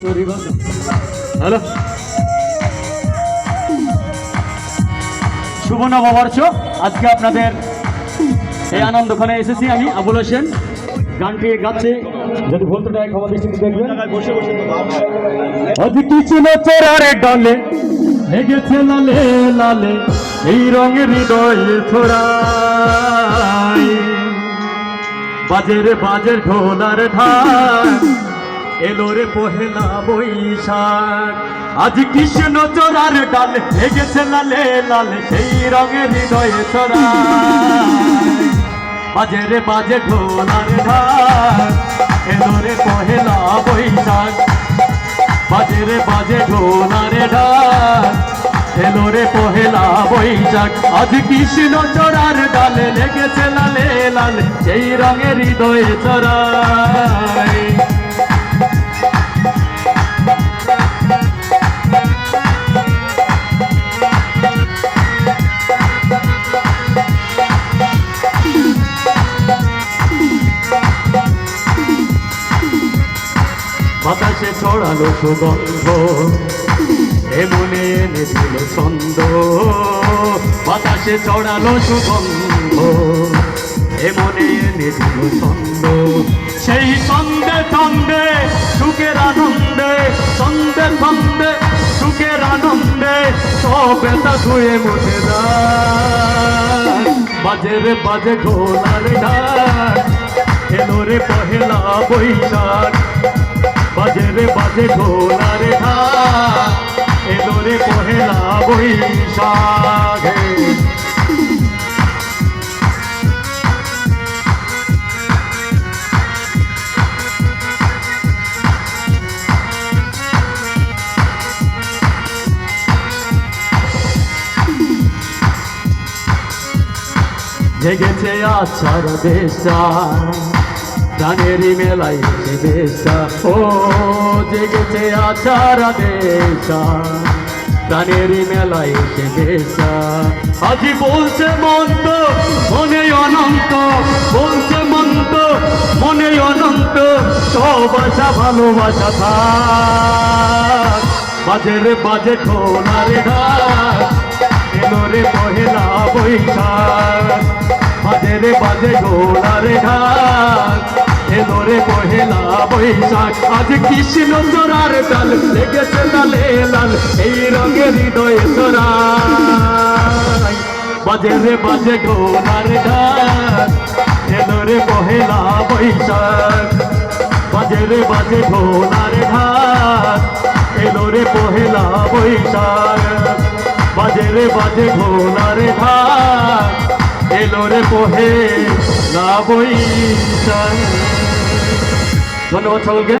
Hello, শুভ নববর্ষ। আজকে আপনাদের এই আনন্দখানে এসেছি আমি আবুল হোসেন। গানটি গাচ্ছে, যদি বলতে চাই ক্ষমা দৃষ্টিতে দেখবেন। আজ কিছু নচরার ডালে লেগেছে লালে লালে এই রঙের হৃদয়ে ছড়াই, বাজের বাজের ঢোলার ঢাক এলো রে পহেলা বৈশাখ। আজ কৃষ্ণ চোরার ডাল লেগেছে লালে লালে সেই রঙের হৃদয়ে ছড়াই, বাজে রে বাজে ঢোলার ঢাক এলো রে পহেলা বৈশাখ, বাজে রে বাজে ঢোলার ঢাক এলো রে পহেলা বৈশাখ। আজ কৃষ্ণ চোরার ডালে লেগেছে লালে লালে সেই রঙের হৃদয়ে ছড়াই। বাতাসে ছড়ালো সুগন্ধ এমনে এনেছিল ছন্দ, বাতাসে ছড়ালো সুগন্ধ এমনে এনেছিল ছন্দ। সেই ছন্দে ছন্দে সুখের আনন্দে, ছন্দে ছন্দে সুখের আনন্দে সব ব্যথা ধুয়ে মুছে যায়, বাজে রে বাজে ঢোলার ঢাক এলো রে পহেলা বৈশাখ, বাজে রে বাজে ঢোলার ঢাক এলো রে পহেলা বৈশাখ। জেগেছে আছার দেশা প্রাণেরই মেলাই দেশা, ও জেগেছে আছার দেশা প্রাণেরই মেলাই দেশা। আজি বলছে মন্ত মনে অনন্ত, বলছে মন্ত মনে অনন্ত সব আশা ভালোবাসা থাক, বাজে রে বাজে ঢোলার ঢাক এলো রে পহেলা বৈশাখ, বাজে রে বাজে ঢোলার ঢাক এলো রে পহেলা বৈশাখ। আজ কৃষ্ণ চোরার ডাল লেগেছে লালে লাল এই রঙের হৃদয়ে ছড়াই, বাজে রে বাজে ঢোলার ঢাক এলো রে পহেলা বৈশাখ, বাজে রে বাজে ঢোলার ঢাক এলো রে পহেলা বৈশাখ, বাজে রে বাজে ঢোলার ঢাক এলো রে পহেলা বৈশাখ। ধন্যবাদ সকলকে।